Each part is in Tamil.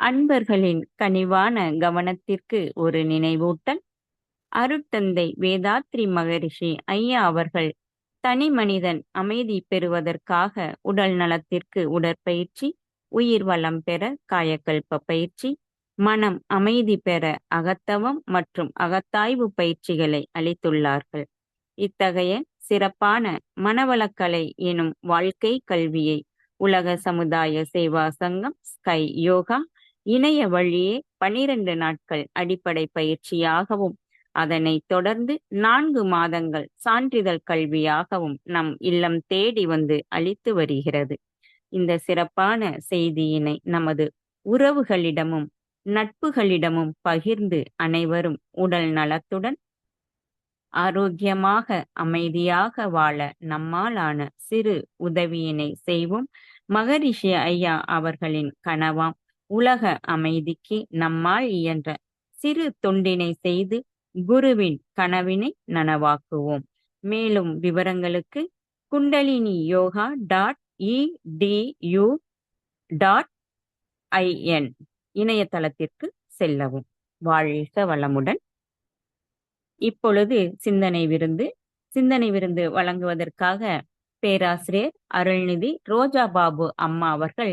அன்பர்களின் கனிவான கவனத்திற்கு ஒரு நினைவூட்டல். அருட்தந்தை வேதாத்ரி மகரிஷி ஐயா அவர்கள் தனி மனிதன் அமைதி பெறுவதற்காக உடல் நலத்திற்கு உடற்பயிற்சி, உயிர் வளம் பெற காயக்கல்ப பயிற்சி, மனம் அமைதி பெற அகத்தவம் மற்றும் அகத்தாய்வு பயிற்சிகளை அளித்துள்ளார்கள். இத்தகைய சிறப்பான மனவளக்கலை எனும் வாழ்க்கை கல்வியை உலக சமுதாய சேவா சங்கம் ஸ்கை யோகா இணைய வழியே 12 நாட்கள் அடிப்படை பயிற்சியாகவும், அதனைத் தொடர்ந்து 4 மாதங்கள் சான்றிதழ் கல்வியாகவும் நம் இல்லம் தேடி வந்து அளித்து வருகிறது. இந்த சிறப்பான செய்தியினை நமது உறவுகளிடமும் நட்புகளிடமும் பகிர்ந்து அனைவரும் உடல் நலத்துடன் ஆரோக்கியமாக அமைதியாக வாழ நம்மாலான சிறு உதவியினை செய்வோம். மகரிஷி ஐயா அவர்களின் கனவாம் உலக அமைதிக்கு நம்மால் இயன்ற சிறு தொண்டினை செய்து குருவின் கனவினை நனவாக்குவோம். மேலும் விவரங்களுக்கு குண்டலினி யோகா .edu.in இணையதளத்திற்கு செல்லவும். வாழ்க வளமுடன். இப்பொழுது சிந்தனை விருந்து வழங்குவதற்காக பேராசிரியர் அருள்நிதி ரோஜா பாபு அம்மா அவர்கள்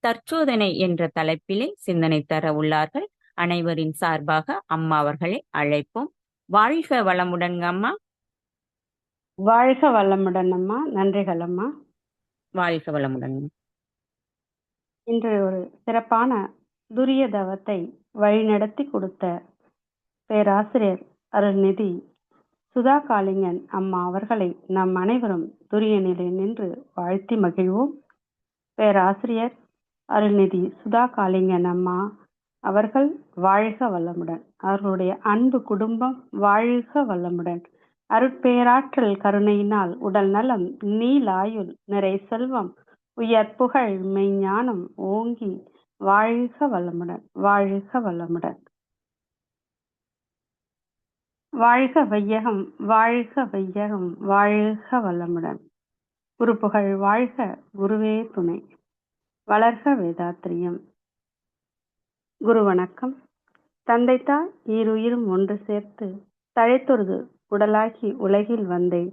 தற்சோதனை என்ற தலைப்பிலே சிந்தனை தர உள்ளார்கள். அனைவரின் சார்பாக அம்மா அவர்களை அழைப்போம். வாழ்க வளமுடன் அம்மா. வாழ்க வளமுடன் அம்மா. நன்றிகள் அம்மா. வாழ்க வளமுடன். இன்று ஒரு சிறப்பான துரிய தவத்தை வழிநடத்தி கொடுத்த பேராசிரியர் அருள்நிதி சுதா காளிங்கன் அம்மா அவர்களை நம் அனைவரும் துரிய நிலை நின்று வாழ்த்தி மகிழ்வோம். பேராசிரியர் அருள்நிதி சுதா காளிங்கன் அம்மா அவர்கள் வாழ்க வளமுடன். அவர்களுடைய அன்பு குடும்பம் வாழ்க வளமுடன். அருட்பேராற்றல் கருணையினால் உடல் நலம், நீலாயுள், நிறை செல்வம், உயர் புகழ், மெய்ஞானம் ஓங்கி வாழ்க வளமுடன். வாழ்க வளமுடன். வாழ்க வையகம், வாழ்க வையகம், வாழ்க வளமுடன். குரு புகழ் வாழ்க, குருவே துணை. வளர்க வேதாத்திரியம். குரு வணக்கம். தந்தைத்தாய் ஈருயிரும் ஒன்று சேர்த்து தழைத்தொருது உடலாகி உலகில் வந்தேன்.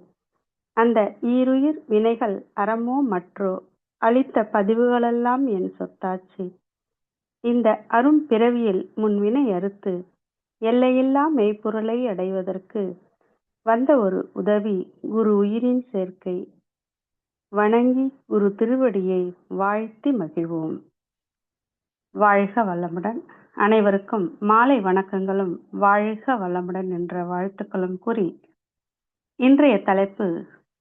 அந்த ஈருயிர் வினைகள் அறமோ மற்றோ அளித்த பதிவுகளெல்லாம் என் சொத்தாச்சு. இந்த அரும் பிறவியில் முன்வினை அறுத்து எல்லையில்லா மெய்ப்பொருளை அடைவதற்கு வந்த ஒரு உதவி குரு உயிரின் சேர்க்கை. வணங்கி குரு திருவடியை வாழ்த்தி மகிழ்வோம். வாழ்க வளமுடன். அனைவருக்கும் மாலை வணக்கங்களும் வாழ்க வளமுடன் என்ற வாழ்த்துக்களும் கூறி, இன்றைய தலைப்பு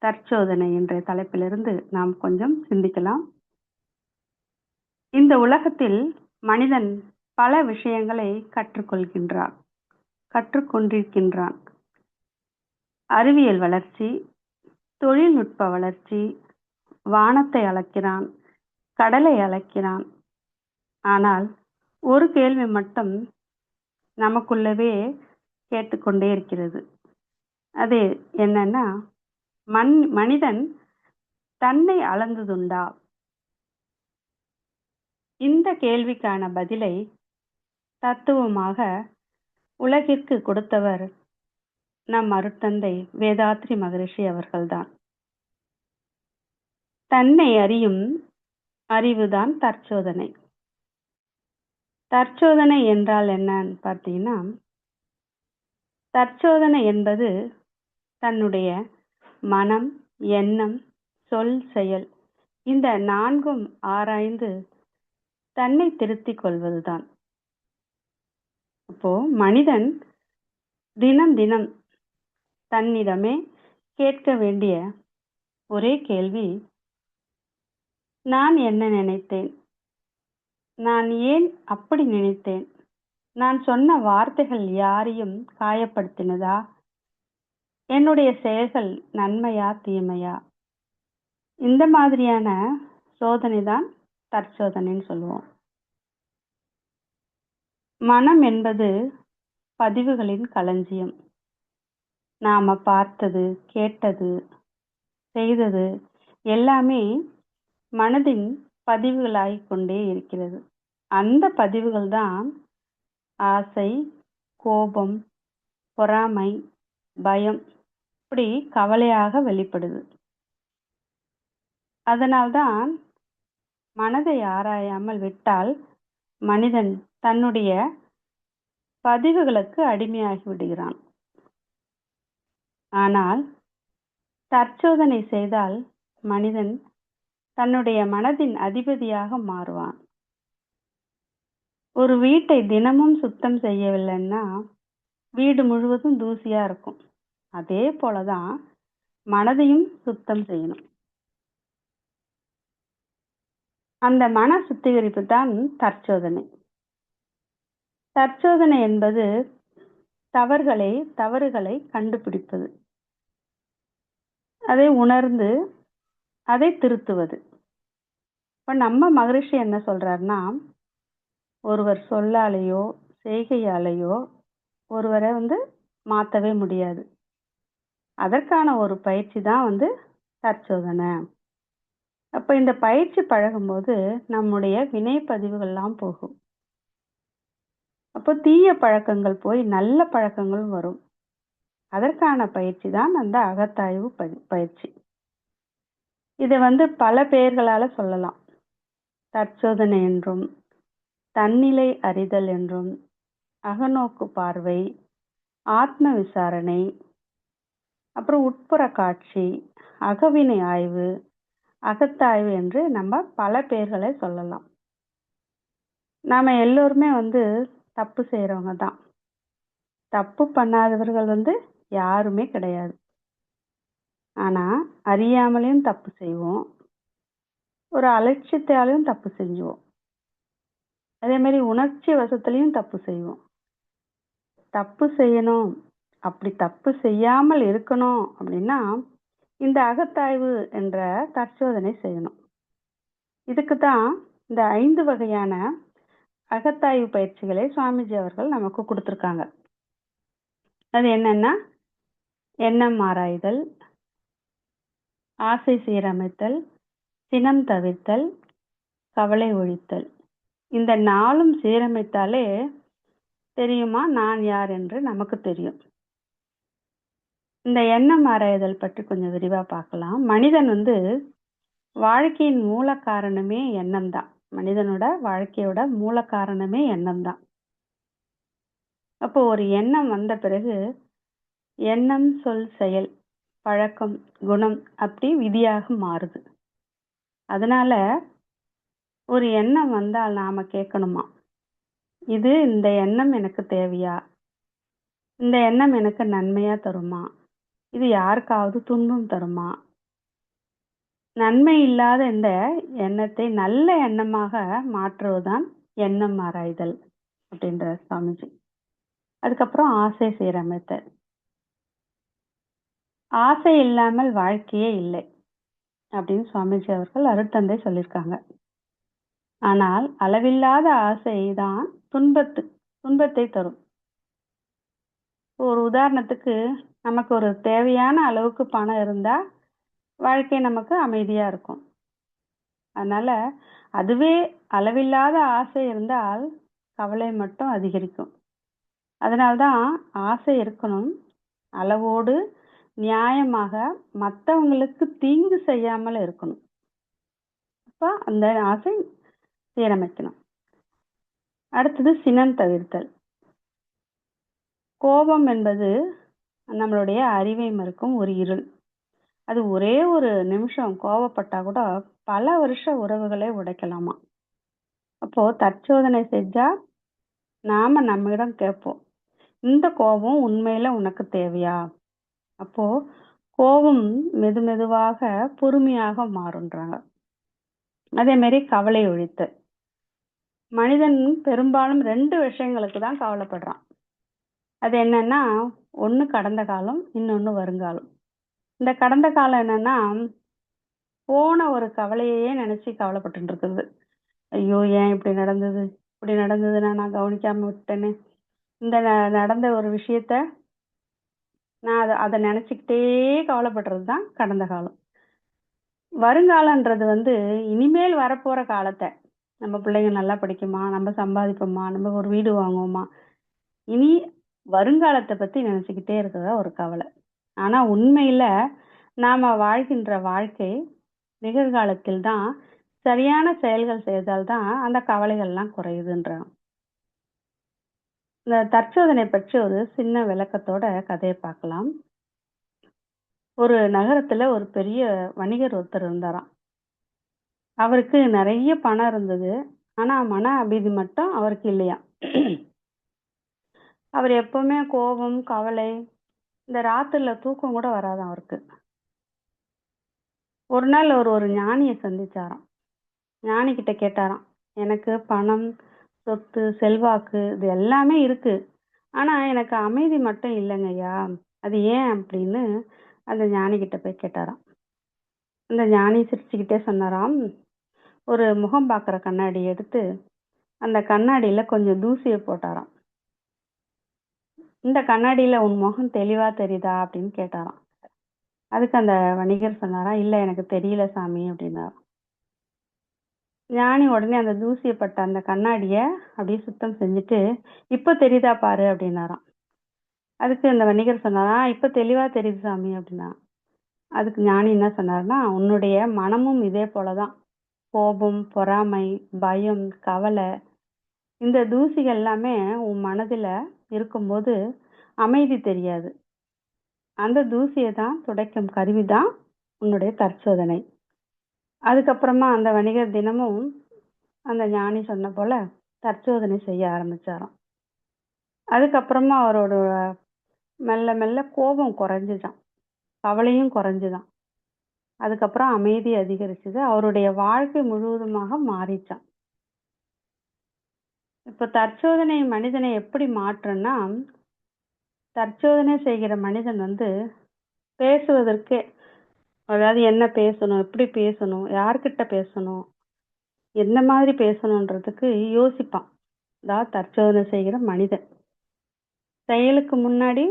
தற்சோதனை என்ற தலைப்பிலிருந்து நாம் கொஞ்சம் சிந்திக்கலாம். இந்த உலகத்தில் மனிதன் பல விஷயங்களை கற்றுக்கொண்டிருக்கின்றான். அறிவியல் வளர்ச்சி, தொழில்நுட்ப வளர்ச்சி, வானத்தை அளக்கிறான், கடலை அளக்கிறான். ஆனால் ஒரு கேள்வி மட்டும் நமக்குள்ளவே கேட்டுக்கொண்டே இருக்கிறது. அது என்னன்னா, மனிதன் தன்னை அளந்ததுண்டா? இந்த கேள்விக்கான பதிலை தத்துவமாக உலகிற்கு கொடுத்தவர் நம் அருட்தந்தை வேதாத்ரி மகரிஷி அவர்கள்தான். தன்னை அறியும் அறிவுதான் தற்சோதனை. தற்சோதனை என்றால் என்னன்னு பார்த்தீங்கன்னா, தற்சோதனை என்பது தன்னுடைய மனம், எண்ணம், சொல், செயல் இந்த 4ம் ஆராய்ந்து தன்னை திருத்திக் கொள்வதுதான். அப்போ மனிதன் தினம் தினம் தன்னிடமே கேட்க வேண்டிய ஒரே கேள்வி, நான் என்ன நினைத்தேன்? நான் ஏன் அப்படி நினைத்தேன்? நான் சொன்ன வார்த்தைகள் யாரையும் காயப்படுத்தினதா? என்னுடைய செயல்கள் நன்மையா தீமையா? இந்த மாதிரியான சோதனை தான் தற்சோதனைன்னு சொல்லுவோம். மனம் என்பது பதிவுகளின் களஞ்சியம். நாம பார்த்தது, கேட்டது, செய்தது எல்லாமே மனதின் பதிவுகளாகிக் கொண்டே இருக்கிறது. அந்த பதிவுகள் தான் ஆசை, கோபம், பொறாமை, பயம் இப்படி கவலையாக வெளிப்படுது. அதனால்தான் மனதை ஆராயாமல் விட்டால் மனிதன் தன்னுடைய பதிவுகளுக்கு அடிமையாகி விடுகிறான். ஆனால் தற்சோதனை செய்தால் மனிதன் தன்னுடைய மனதின் அதிபதியாக மாறுவான். ஒரு வீட்டை தினமும் சுத்தம் செய்யவில்லைன்னா வீடு முழுவதும் தூசியா இருக்கும். அதே போலதான் மனதையும் சுத்தம் செய்யணும். அந்த மன சுத்திகரிப்பு தான் தற்சோதனை. தற்சோதனை என்பது தவறுகளை கண்டுபிடிப்பது, அதை உணர்ந்து அதை திருத்துவது. இப்ப நம்ம மகரிஷி என்ன சொல்றாருன்னா, ஒருவர் சொல்லாலேயோ செய்கையாலேயோ ஒருவரை மாற்றவே முடியாது. அதற்கான ஒரு பயிற்சி தான் தற்சோதனை. அப்ப இந்த பயிற்சி பழகும்போது நம்முடைய வினை பதிவுகள்லாம் போகும். அப்போ தீய பழக்கங்கள் போய் நல்ல பழக்கங்களும் வரும். அதற்கான பயிற்சி தான் அந்த அகத்தாய்வு பயிற்சி. இதை பல பெயர்களால சொல்லலாம். தற்சோதனை என்றும், தன்னிலை அறிதல் என்றும், அகநோக்கு பார்வை, ஆத்ம விசாரணை, அப்புறம் உட்புற காட்சி, அகவினை ஆய்வு, அகத்தாய்வு என்று நம்ம பல பெயர்களை சொல்லலாம். நாம எல்லோருமே தப்பு செய்யறவங்க தான். தப்பு பண்ணாதவர்கள் யாருமே கிடையாது. ஆனா அறியாமலையும் தப்பு செய்வோம், ஒரு அலட்சியத்தாலையும் தப்பு செஞ்சுவோம், அதே மாதிரி உணர்ச்சி வசத்திலையும் தப்பு செய்வோம். தப்பு செய்யணும், அப்படி தப்பு செய்யாமல் இருக்கணும் அப்படின்னா இந்த அகத்தாய்வு என்ற தற்சோதனை செய்யணும். இதுக்கு தான் இந்த 5 வகையான அகத்தாய்வு பயிற்சிகளை சுவாமிஜி அவர்கள் நமக்கு கொடுத்துருக்காங்க. அது என்னன்னா, எண்ணம் ஆராய்தல், ஆசை சீரமைத்தல், சினம் தவிர்த்தல், கவலை ஒழித்தல். இந்த 4ம் சீரமைத்தாலே தெரியுமா நான் யார் என்று நமக்கு தெரியும். இந்த எண்ணம் ஆராய்தல் பற்றி கொஞ்சம் விரிவா பார்க்கலாம். மனிதன் வாழ்க்கையின் மூல காரணமே எண்ணம் தான். மனிதனோட வாழ்க்கையோட மூல காரணமே எண்ணம் தான். அப்போ ஒரு எண்ணம் வந்த பிறகு எண்ணம், சொல், செயல், பழக்கம், குணம் அப்படி விதியாக மாறுது. அதனால ஒரு எண்ணம் வந்தால் நாம கேட்கணுமா, இந்த எண்ணம் எனக்கு தேவையா, இந்த எண்ணம் எனக்கு நன்மையா தருமா, இது யாருக்காவது துன்பம் தருமா, நன்மை இல்லாத இந்த எண்ணத்தை நல்ல எண்ணமாக மாற்றுவதுதான் எண்ணம் ஆராய்தல் அப்படின்ற சுவாமிஜி. அதுக்கப்புறம் ஆசை சீரமைத்தல். ஆசை இல்லாமல் வாழ்க்கையே இல்லை அப்படின்னு சுவாமிஜி அவர்கள் அருட்தந்தை சொல்லியிருக்காங்க. ஆனால் அளவில்லாத ஆசை தான் துன்பத்தை தரும். ஒரு உதாரணத்துக்கு, நமக்கு ஒரு தேவையான அளவுக்கு பணம் இருந்தா வாழ்க்கை நமக்கு அமைதியா இருக்கும். அதனால அதுவே அளவில்லாத ஆசை இருந்தால் கவலை மட்டும் அதிகரிக்கும். அதனால்தான் ஆசை இருக்கணும், அளவோடு நியாயமாக மற்றவங்களுக்கு தீங்கு செய்யாமல் இருக்கணும். அப்ப அந்த ஆசை சீரமைக்கணும். அடுத்தது சினம் தவிர்த்தல். கோபம் என்பது நம்மளுடைய அறிவை மறுக்கும் ஒரு இருள். அது ஒரே ஒரு நிமிஷம் கோபப்பட்டா கூட பல வருஷ உறவுகளை உடைக்கலாமா. அப்போ தற்சோதனை செஞ்சா நாம நம்மிடம் கேட்போம், இந்த கோபம் உண்மையில உனக்கு தேவையா? அப்போ கோபம் மெதுமெதுவாக பொறுமையாக மாறுன்றாங்க. அதே மாதிரி கவலை ஒழித்தல். மனிதன் பெரும்பாலும் 2 விஷயங்களுக்கு தான் கவலைப்படுறான். அது என்னன்னா, ஒண்ணு கடந்த காலம், இன்னொன்னு வருங்காலம். இந்த கடந்த காலம் என்னன்னா, போன ஒரு கவலையே நினைச்சு கவலைப்பட்டு இருக்குது. ஐயோ, ஏன் இப்படி நடந்தது, இப்படி நடந்ததுன்னா நான் கவனிக்காம விட்டேன்னு, இந்த நடந்த ஒரு விஷயத்த நான் அதை நினைச்சுக்கிட்டே கவலைப்படுறது தான் கடந்த காலம். வருங்காலன்றது இனிமேல் வரப்போற காலத்தை நம்ம பிள்ளைங்க நல்லா படிக்குமா, நம்ம சம்பாதிப்போமா, நம்ம ஒரு வீடு வாங்குவோமா, இனி வருங்காலத்தை பத்தி நினைச்சுக்கிட்டே இருக்கிறதா ஒரு கவலை. ஆனா உண்மையில நாம வாழ்கின்ற வாழ்க்கை நிகழ்காலத்தில் தான் சரியான செயல்கள் செய்தால்தான் அந்த கவலைகள்லாம் குறையுதுன்றான். இந்த தற்சோதனை பற்றி ஒரு சின்ன விளக்கத்தோட கதையை பார்க்கலாம். ஒரு நகரத்துல ஒரு பெரிய வணிகர் ஒருத்தர் இருந்தாராம். அவருக்கு நிறைய பணம் இருந்தது. ஆனா மன அமைதி மட்டும் அவருக்கு இல்லையாம். அவர் எப்பவுமே கோபம், கவலை, இந்த ராத்திரில தூக்கம் கூட வராதாம் அவருக்கு. ஒரு நாள் அவர் ஒரு ஞானியை சந்திச்சாராம். ஞானி கிட்ட கேட்டாராம், எனக்கு பணம், சொத்து, செல்வாக்கு இது எல்லாமே இருக்கு. ஆனா எனக்கு அமைதி மட்டும் இல்லைங்கய்யா. அது ஏன் அப்படின்னு அந்த ஞானி கிட்ட போய் கேட்டாராம். அந்த ஞானி சிரிச்சுக்கிட்டே சொன்னாராம், ஒரு முகம் பார்க்குற கண்ணாடி எடுத்து அந்த கண்ணாடியில கொஞ்சம் தூசியை போட்டாராம். இந்த கண்ணாடியில உன் முகம் தெளிவா தெரியுதா அப்படின்னு கேட்டாராம். அதுக்கு அந்த வணிகர் சொன்னாராம், இல்ல எனக்கு தெரியல சாமி அப்படின்னாராம். ஞானி உடனே அந்த தூசியை பட்ட அந்த கண்ணாடிய அப்படியே சுத்தம் செஞ்சுட்டு, இப்ப தெரியுதா பாரு அப்படின்னாராம். அதுக்கு அந்த வணிகர் சொன்னாராம், இப்ப தெளிவா தெரியுது சாமி அப்படின்னா. அதுக்கு ஞானி என்ன சொன்னாருன்னா, உன்னுடைய மனமும் இதே போலதான். கோபம், பொறாமை, பயம், கவலை, இந்த தூசிகள் எல்லாமே உன் மனதுல இருக்கும்போது அமைதி தெரியாது. அந்த தூசியை தான் துடைக்கும் கருவிதான் உன்னுடைய தற்சோதனை. அதுக்கப்புறமா அந்த வணிகர் தினமும் அந்த ஞானி சொன்ன போல தற்சோதனை செய்ய ஆரம்பிச்சாராம். அதுக்கப்புறமா அவரோட மெல்ல மெல்ல கோபம் குறைஞ்சுதான், கவலையும் குறைஞ்சுதான். அதுக்கப்புறம் அமைதி அதிகரிச்சது. அவருடைய வாழ்க்கை முழுவதுமாக மாறிச்சான். இப்ப தற்சோதனை மனிதனை எப்படி மாற்றும்னா, தற்சோதனை செய்கிற மனிதன் பேசுவதற்கே, அதாவது என்ன பேசணும், எப்படி பேசணும், யார்கிட்ட பேசணும், என்ன மாதிரி பேசணுன்றதுக்கு யோசிப்பான். அதாவது தற்சோதனை செய்கிற மனிதன் செயலுக்கு முன்னாடி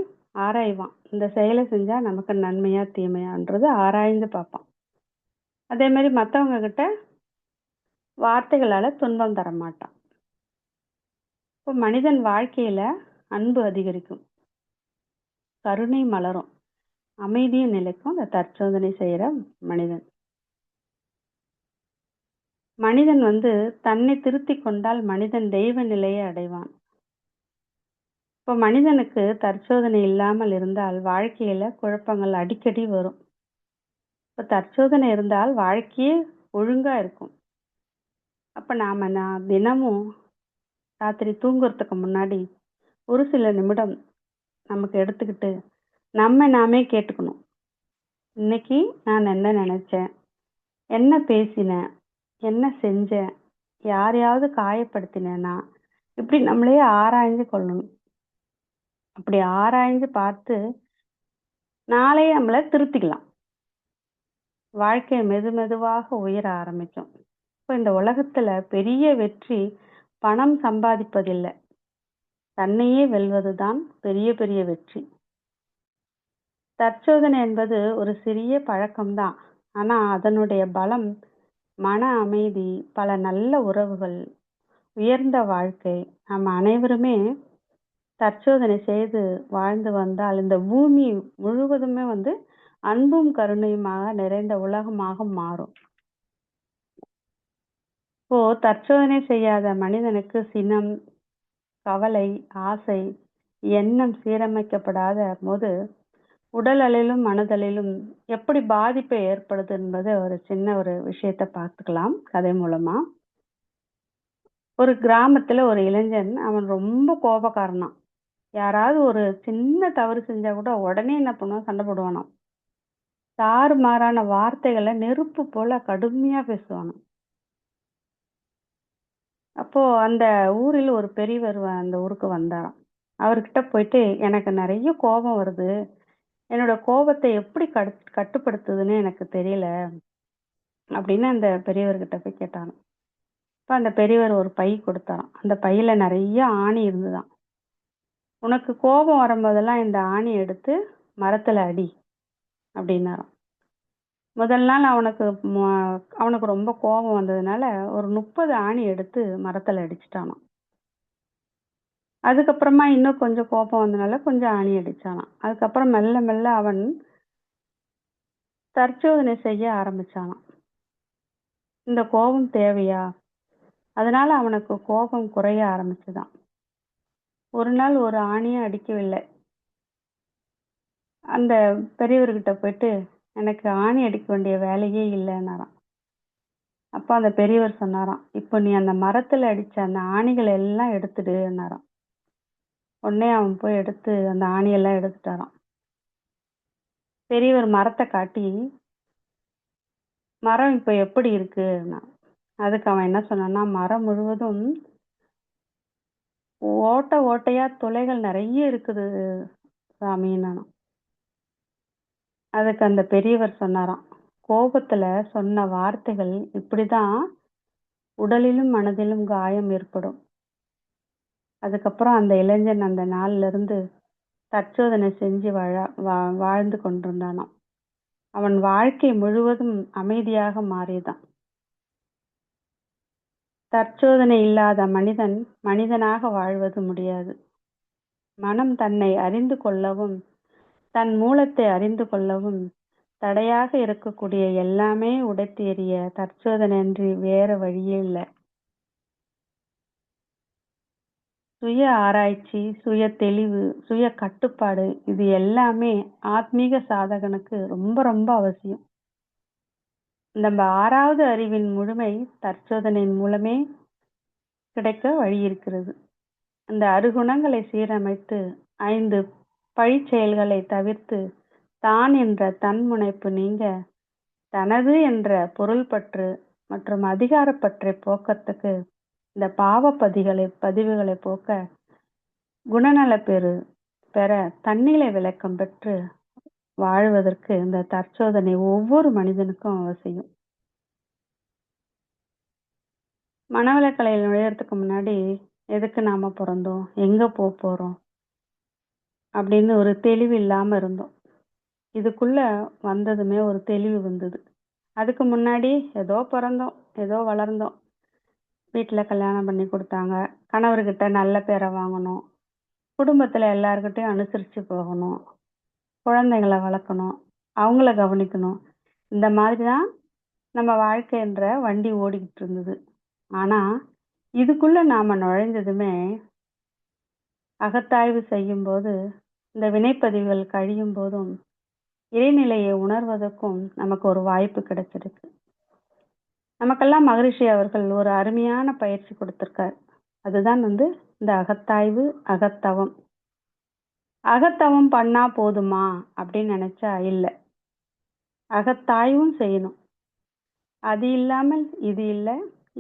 ஆராய்வான். இந்த செயலை செஞ்சா நமக்கு நன்மையா தீமையான்றது ஆராய்ந்து பார்ப்பான். அதே மாதிரி மற்றவங்க கிட்ட வார்த்தைகளால துன்பம் தர மாட்டான். இப்போ மனிதன் வாழ்க்கையில அன்பு அதிகரிக்கும், கருணை மலரும், அமைதியும் நிலைக்கும். இந்த தற்சோதனை செய்யற மனிதன் மனிதன் தன்னை திருத்திக் கொண்டால் மனிதன் தெய்வ நிலையை அடைவான். இப்போ மனிதனுக்கு தற்சோதனை இல்லாமல் இருந்தால் வாழ்க்கையில குழப்பங்கள் அடிக்கடி வரும். இப்போ தற்சோதனை இருந்தால் வாழ்க்கையே ஒழுங்கா இருக்கும். அப்ப நான் தினமும் ராத்திரி தூங்குறதுக்கு முன்னாடி ஒரு சில நிமிடம் நமக்கு எடுத்துக்கிட்டு நம்ம நாமே கேட்டுக்கணும். இன்னைக்கு நான் என்ன நினைச்சேன், என்ன பேசினேன், என்ன செஞ்சேன், யாரையாவது காயப்படுத்தினேனா, இப்படி நம்மளே ஆராய்ந்து கொள்ளணும். அப்படி ஆராய்ந்து பார்த்து நாளையே நம்மளை திருத்திக்கலாம். வாழ்க்கை மெது மெதுவாக உயர ஆரம்பிக்கும். இப்போ இந்த உலகத்துல பெரிய வெற்றி பணம் சம்பாதிப்பதில்லை, தன்னையே வெல்வதுதான் பெரிய பெரிய வெற்றி. தற்சோதனை என்பது ஒரு சிறிய பழக்கம்தான். ஆனா அதனுடைய பலம் மன அமைதி, பல நல்ல உறவுகள், உயர்ந்த வாழ்க்கை. நம்ம அனைவருமே தற்சோதனை செய்து வாழ்ந்து வந்தால் இந்த பூமி முழுவதுமே அன்பும் கருணையுமாக நிறைந்த உலகமாக மாறும். இப்போ தற்சோதனை செய்யாத மனிதனுக்கு சினம், கவலை, ஆசை, எண்ணம் சீரமைக்கப்படாத போது உடல் அளவிலும் மனதளவிலும் எப்படி பாதிப்பை ஏற்படுது என்பது ஒரு சின்ன ஒரு விஷயத்தை பார்த்துக்கலாம் கதை மூலமா. ஒரு கிராமத்துல ஒரு இளைஞன், அவன் ரொம்ப கோபக்காரனாம். யாராவது ஒரு சின்ன தவறு செஞ்சா கூட உடனே என்ன பண்ணுவான், சண்டை போடுவானாம். தாறுமாறான வார்த்தைகளை நெருப்பு போல கடுமையா பேசுவானாம். அப்போ அந்த ஊரில் ஒரு பெரியவர் அந்த ஊருக்கு வந்தாராம். அவர்கிட்ட போயிட்டு, எனக்கு நிறைய கோபம் வருது, என்னோட கோபத்தை எப்படி கட்டுப்படுத்துதுன்னு எனக்கு தெரியல அப்படின்னு அந்த பெரியவர்கிட்ட போய் கேட்டாராம். இப்ப அந்த பெரியவர் ஒரு பை கொடுத்தாராம். அந்த பையில நிறைய ஆணி இருந்துதான். உனக்கு கோபம் வரும்போதெல்லாம் இந்த ஆணி எடுத்து மரத்துல அடி அப்படின்னாராம். முதல் நாள் அவனுக்கு ரொம்ப கோபம் வந்ததுனால ஒரு 30 ஆணி எடுத்து மரத்துல அடிச்சிட்டானாம். அதுக்கப்புறமா இன்னும் கொஞ்சம் கோபம் வந்தனால கொஞ்சம் ஆணி அடிச்சானாம். அதுக்கப்புறம் மெல்ல மெல்ல அவன் தற்சோதனை செய்ய ஆரம்பிச்சானாம். இந்த கோபம் தேவையா? அதனால அவனுக்கு கோபம் குறைய ஆரம்பிச்சுதான். ஒரு நாள் ஒரு ஆணியும் அடிக்கவில்லை. அந்த பெரியவர்கிட்ட போயிட்டு, எனக்கு ஆணி அடிக்க வேண்டிய வேலையே இல்லைன்னாராம். அப்ப அந்த பெரியவர் சொன்னாராம், இப்போ நீ அந்த மரத்துல அடிச்ச அந்த ஆணிகளை எல்லாம் எடுத்துடுன்னாராம். உடனே அவன் போய் எடுத்து அந்த ஆணியெல்லாம் எடுத்துட்டாராம். பெரியவர் மரத்தை காட்டி, மரம் இப்ப எப்படி இருக்குன்னா, அதுக்கு அவன் என்ன சொன்னான்னா, மரம் முழுவதும் ஓட்டை ஓட்டையா துளைகள் நிறைய இருக்குது சாமின்னானாம். அதுக்கு அந்த பெரியவர் சொன்னாராம், கோபத்துல சொன்ன வார்த்தைகள் இப்படிதான் உடலிலும் மனதிலும் காயம் ஏற்படும். அதுக்கப்புறம் அந்த இளைஞன் அந்த நாள்ல இருந்து தற்சோதனை செஞ்சு வாழ்ந்து கொண்டிருந்தானாம். அவன் வாழ்க்கை முழுவதும் அமைதியாக மாறியதான். தற்சோதனை இல்லாத மனிதன் மனிதனாக வாழ்வது முடியாது. மனம் தன்னை அறிந்து கொள்ளவும் தன் மூலத்தை அறிந்து கொள்ளவும் தடையாக இருக்கக்கூடிய எல்லாமே உடைத்து எறிய தற்சோதனையின்றி வேற வழியே இல்லை. சுய ஆராய்ச்சி, சுய தெளிவு, சுய கட்டுப்பாடு இது எல்லாமே ஆத்மீக சாதகனுக்கு ரொம்ப ரொம்ப அவசியம். நம்ம 6வது அறிவின் முழுமை தற்சோதனையின் மூலமே கிடைக்க வழி இருக்கிறது. அந்த அருகுணங்களை சீரமைத்து 5 பழிச் செயல்களை தவிர்த்து தான் என்ற தன்முனைப்பு நீங்க தனது என்ற பொருள் பற்று மற்றும் அதிகாரப்பற்றை போக்கத்துக்கு இந்த பதிவுகளை போக்க குணநல பெற தன்னிலை விளக்கம் பெற்று வாழ்வதற்கு இந்த தற்சோதனை ஒவ்வொரு மனிதனுக்கும் அவசியம். மனவளக்கலையில் நுழையறதுக்கு முன்னாடி எதுக்கு நாம பிறந்தோம், எங்க போறோம் அப்படின்னு ஒரு தெளிவு இல்லாம இருந்தோம். இதுக்குள்ள வந்ததுமே ஒரு தெளிவு வந்தது. அதுக்கு முன்னாடி ஏதோ பிறந்தோம், ஏதோ வளர்ந்தோம், வீட்டுல கல்யாணம் பண்ணி கொடுத்தாங்க, கணவர்கிட்ட நல்ல பேரை வாங்கணும், குடும்பத்துல எல்லார்கிட்டையும் அனுசரிச்சு போகணும், குழந்தைங்களை வளர்க்கணும், அவங்கள கவனிக்கணும். இந்த மாதிரிதான் நம்ம வாழ்க்கை என்ற வண்டி ஓடிக்கிட்டு இருந்தது. ஆனா இதுக்குள்ள நாம நுழைஞ்சதுமே அகத்தாய்வு செய்யும் போது, இந்த வினைப்பதிவுகள் கழியும் போதும் இறைநிலையை உணர்வதற்கும் நமக்கு ஒரு வாய்ப்பு கிடைச்சிருக்கு. நமக்கெல்லாம் மகரிஷி அவர்கள் ஒரு அருமையான பயிற்சி கொடுத்திருக்கார். அதுதான் இந்த அகத்தாய்வு, அகத்தவம். அகத்தவம் பண்ணா போதுமா அப்படின்னு நினைச்சா இல்ல, அகத்தாய்வும் செய்யணும். அது இல்லாமல் இது இல்லை,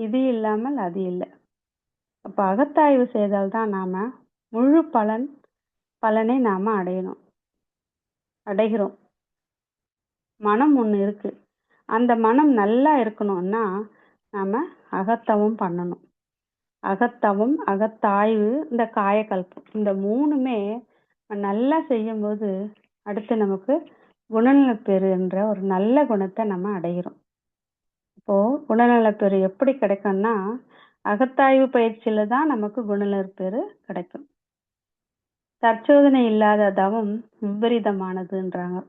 இது இல்லாமல் அது இல்லை. அப்ப அகத்தாய்வு செய்தால்தான் நாம முழு பலனை நாம அடைகிறோம். மனம் ஒண்ணு இருக்கு, அந்த மனம் நல்லா இருக்கணும்னா நாம அகத்தவம் பண்ணணும். அகத்தவம், அகத்தாய்வு, இந்த காயக்கல்பம், இந்த 3மே நல்லா செய்யும்போது அடுத்து நமக்கு குணநலப்பேறு என்ற ஒரு நல்ல குணத்தை நம்ம அடைகிறோம். இப்போ குணநலப்பேறு எப்படி கிடைக்கும்னா, அகத்தாய்வு பயிற்சியில தான் நமக்கு குணநலப்பேறு கிடைக்கும். தற்சோதனை இல்லாத தவம் விபரீதமானதுன்றாங்க.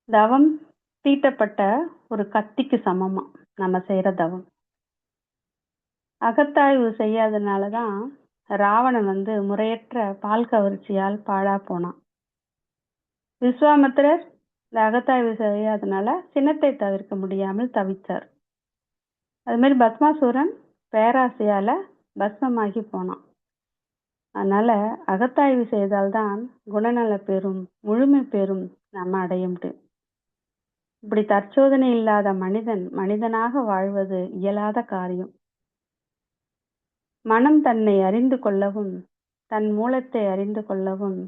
தவம் தீட்டப்பட்ட ஒரு கத்திக்கு சமமா நம்ம செய்யற தவம். அகத்தாய்வு செய்யாதனாலதான் ராவணன் முறையற்ற பால் கவர்ச்சியால் பாழா போனான். விஸ்வாமித்திரர் இந்த அகத்தாய்வு செய்யாதனால சினத்தை தவிர்க்க முடியாமல் தவிச்சார். அது மாதிரி பத்மாசூரன் பேராசையால பஸ்மமாகி போனான். அதனால அகத்தாய்வு செய்தால்தான் குணநல பெறும் முழுமை பெறும் நம்ம அடைய முடியும். இப்படி தற்சோதனை இல்லாத மனிதன் மனிதனாக வாழ்வது இயலாத காரியம். மனம் தன்னை அறிந்து கொள்ளவும் தன் மூலத்தை அறிந்து கொள்ளவும்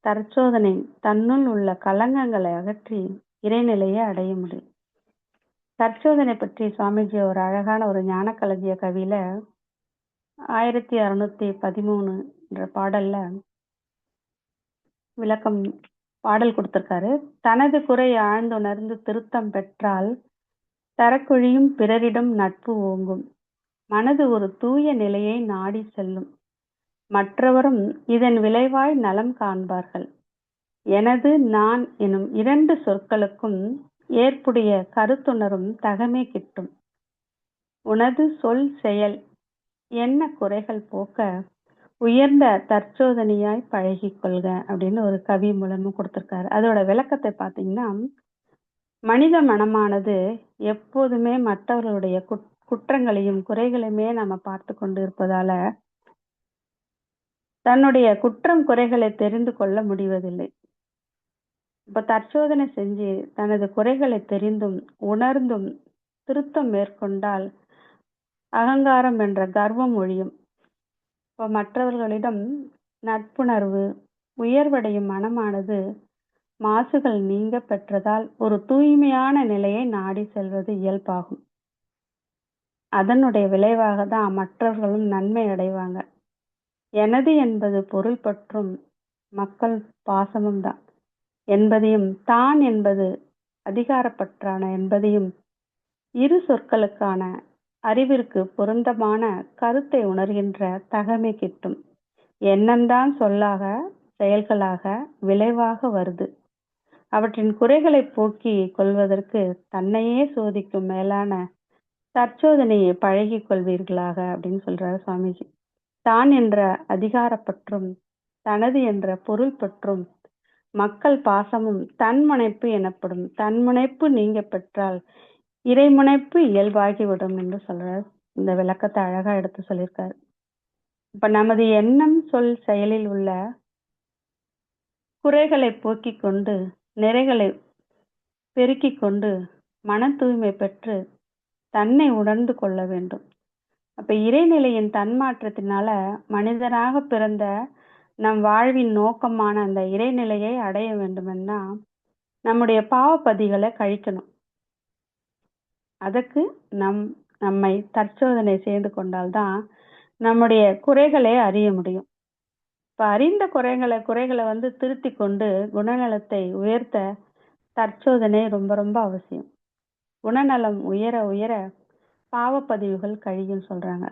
தற்சோதனை தன்னுள் உள்ள கலங்கங்களை அகற்றி இறைநிலையை அடைய முடியும். தற்சோதனை பற்றி சுவாமிஜி ஒரு அழகான ஒரு ஞான களஞ்சிய கவியில 1613 என்ற பாடல்ல விளக்கம் பாடல் கொடுத்திருக்காரு. தனது குறை ஆழ்ந்துணர்ந்து திருத்தம் பெற்றால் தரக்குழியும் பிறரிடம் நட்பு ஓங்கும். மனது ஒரு தூய நிலையை நாடி செல்லும். மற்றவரும் இதன் விளைவாய் நலம் காண்பார்கள். எனது நான் எனும் 2 சொற்களுக்கும் ஏற்புடைய கருத்துணரும் தகமை கிட்டும். உனது சொல் செயல் என்ன குறைகள் போக்க உயர்ந்த தற்சோதனையாய் பழகிக் கொள்க அப்படின்னு ஒரு கவி மூலமும் கொடுத்திருக்காரு. அதோட விளக்கத்தை பார்த்தீங்கன்னா, மனித மனமானது எப்போதுமே மற்றவர்களுடைய குற்றங்களையும் குறைகளையுமே நம்ம பார்த்து கொண்டு இருப்பதால தன்னுடைய குற்றம் குறைகளை தெரிந்து கொள்ள முடிவதில்லை. இப்ப தற்சோதனை செஞ்சு தனது குறைகளை தெரிந்தும் உணர்ந்தும் திருத்தம் மேற்கொண்டால் அகங்காரம் என்ற கர்வம் ஒழியும். இப்ப மற்றவர்களிடம் நட்புணர்வு உயர்வடையும் மனமானது மாசுகள் நீங்க பெற்றதால் ஒரு தூய்மையான நிலையை நாடி செல்வது இயல்பாகும். அதனுடைய விளைவாக தான் மற்றவர்களும் நன்மை அடைவாங்க. எனது என்பது பொருள் பற்றும் மக்கள் பாசமும் தான் என்பதையும், தான் என்பது அதிகாரப்பற்றான என்பதையும் இரு சொற்களுக்கான அறிவிற்கு பொருந்தமான கருத்தை உணர்கின்ற தகமை கிட்டும். எண்ணம்தான் சொல்லாக செயல்களாக விளைவாக வருது. அவற்றின் குறைகளை போக்கி கொள்வதற்கு தன்னையே சோதிக்கும் மேலான தற்சோதனையை பழகி கொள்வீர்களாக அப்படின்னு சொல்றாரு சுவாமிஜி. தான் என்ற அதிகாரப்பற்றும் தனது என்ற பொருள் பற்றும் மக்கள் பாசமும் தன்முனைப்பு எனப்படும். தன்முனைப்பு நீங்க பெற்றால் இறைமுனைப்பு இயல்பாகிவிடும் என்று சொல்றார். இந்த விளக்கத்தை அழகா எடுத்து சொல்லியிருக்காரு. இப்ப நமது எண்ணம் சொல் செயலில் உள்ள குறைகளை போக்கிக் கொண்டு நிறைகளை பெருக்கிக் கொண்டு மன தூய்மை பெற்று தன்னை உணர்ந்து கொள்ள வேண்டும். அப்ப இறைநிலையின் தன்மாற்றத்தினால மனிதனாக பிறந்த நம் வாழ்வின் நோக்கமான அந்த இறைநிலையை அடைய வேண்டுமென்னா நம்முடைய பாவப்பதிகளை கழிக்கணும். அதற்கு நம்மை தற்சோதனை செய்து கொண்டால்தான் நம்முடைய குறைகளை அறிய முடியும். இப்ப அறிந்த குறைகளை திருத்தி கொண்டு குணநலத்தை உயர்த்த தற்சோதனை ரொம்ப ரொம்ப அவசியம். குணநலம் உயர உயர பாவப்பதிவுகள் கழியும் சொல்றாங்க.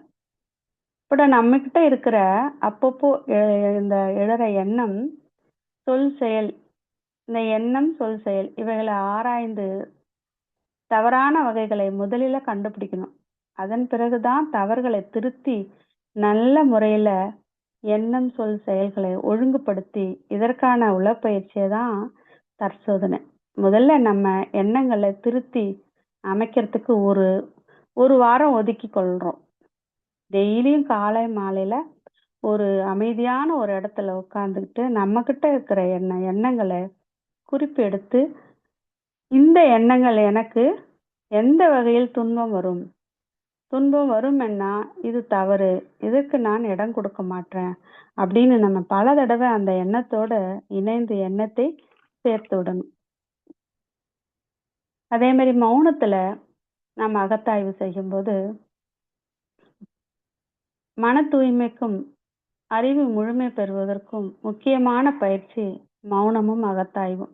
இப்ப நம்ம கிட்ட இருக்கிற அப்பப்போ இந்த எழற எண்ணம் சொல் செயல், இந்த எண்ணம் சொல் செயல் இவைகளை ஆராய்ந்து தவறான வகைகளை முதலில கண்டுபிடிக்கணும். அதன் பிறகுதான் தவறுகளை திருத்தி நல்ல முறையில எண்ணம் சொல் செயல்களை ஒழுங்குபடுத்தி இதற்கான உளப்பயிற்சியை தான் தற்சோதனை. முதல்ல நம்ம எண்ணங்களை திருத்தி அமைக்கிறதுக்கு ஒரு வாரம் ஒதுக்கி கொள்றோம். டெய்லியும் காலை மாலையில ஒரு அமைதியான ஒரு இடத்துல உட்கார்ந்துக்கிட்டு நம்ம கிட்ட இருக்கிற எண்ணங்களை குறிப்பு எடுத்து, இந்த எண்ணங்கள் எனக்கு எந்த வகையில் துன்பம் வரும்னா இது தவறு, இதற்கு நான் இடம் கொடுக்க மாட்டேன் அப்படின்னு நம்ம பல தடவை அந்த எண்ணத்தோட இணைந்து எண்ணத்தை சேர்த்து விடணும். அதே மாதிரி மௌனத்துல நம்ம அகத்தாய்வு செய்யும்போது மன தூய்மைக்கும் அறிவு முழுமை பெறுவதற்கும் முக்கியமான பயிற்சி மௌனமும் அகத்தாய்வும்.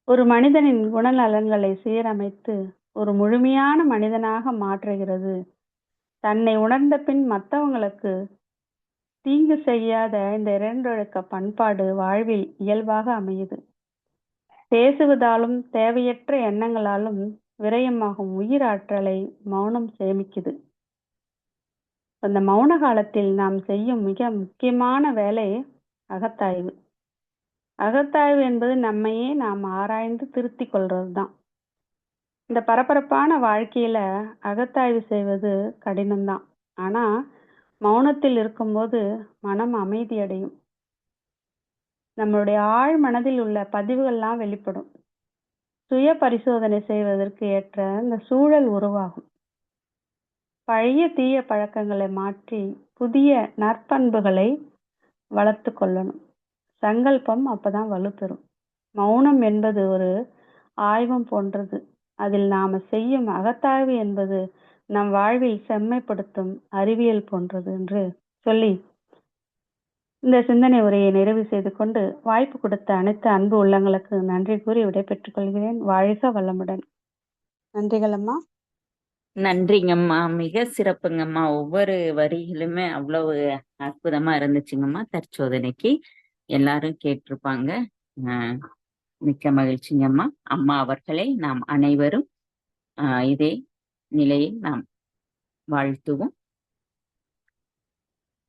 ஒரு மனிதனின் குணநலன்களை சீரமைத்து ஒரு முழுமையான மனிதனாக மாற்றுகிறது. தன்னை உணர்ந்த பின் மற்றவங்களுக்கு தீங்கு செய்யாத இந்த 2 ஒழுக்க பண்பாடு வாழ்வில் இயல்பாக அமையுது. பேசுவதாலும் தேவையற்ற எண்ணங்களாலும் விரயமாகும் உயிர் ஆற்றலை மௌனம் சேமிக்குது. அந்த மௌன காலத்தில் நாம் செய்யும் மிக முக்கியமான வேலை அகத்தாய்வு. அகத்தாய்வு என்பது நம்மையே நாம் ஆராய்ந்து திருத்தி கொள்றதுதான். இந்த பரபரப்பான வாழ்க்கையில அகத்தாய்வு செய்வது கடினம்தான். ஆனா மௌனத்தில் இருக்கும்போது மனம் அமைதி அடையும். நம்மளுடைய ஆழ் மனதில் உள்ள பதிவுகள்லாம் வெளிப்படும். சுய பரிசோதனை செய்வதற்கு ஏற்ற இந்த சூழல் உருவாகும். பழைய தீய பழக்கங்களை மாற்றி புதிய நற்பண்புகளை வளர்த்து கொள்ளணும். சங்கல்பம் அப்பதான் வலுப்பெறும். மௌனம் என்பது ஒரு ஆய்வம் போன்றது. அதில் நாம செய்யும் அகத்தாய்வு என்பது நம் வாழ்வில் செம்மைப்படுத்தும் அறிவியல் போன்றது என்று சொல்லி இந்த சிந்தனை உரையை நிறைவு செய்து கொண்டு வாய்ப்பு கொடுத்த அனைத்து அன்பு உள்ளங்களுக்கு நன்றி கூறி விடைபெற்றுக் கொள்கிறேன். வாழ்க வளமுடன். நன்றிகள் அம்மா. நன்றிங்கம்மா. மிக சிறப்புங்கம்மா. ஒவ்வொரு வரிகளுமே அவ்வளவு அற்புதமா இருந்துச்சுங்கம்மா. தற்சோதனைக்கு எல்லாரும் கேட்டிருப்பாங்க. மிக்க மகிழ்ச்சிங்கம்மா. அம்மா அவர்களை நாம் அனைவரும் இதே நிலையில் நாம் வாழ்த்துவோம்.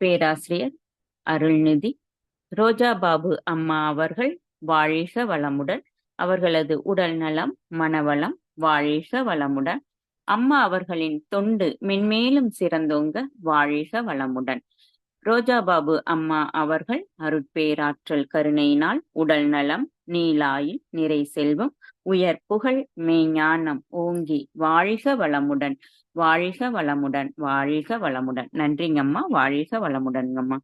பேராசிரியர் அருள்நிதி ரோஜா பாபு அம்மா அவர்கள் வாழ்க வளமுடன். அவர்களது உடல் நலம் மனவளம் வாழ்க வளமுடன். அம்மா அவர்களின் தொண்டு மென்மேலும் சிறந்தோங்க வாழ்க வளமுடன். ரோஜா பாபு அம்மா அவர்கள் அருட்பேராற்றல் கருணையினால் உடல் நலம் நீலாயில் நிறை செல்வம் உயர் புகழ் மெய்ஞானம் ஓங்கி வாழ்க வளமுடன் வாழ்க வளமுடன் வாழ்க வளமுடன். நன்றிங்கம்மா. வாழ்க வளமுடன்ங்கம்மா.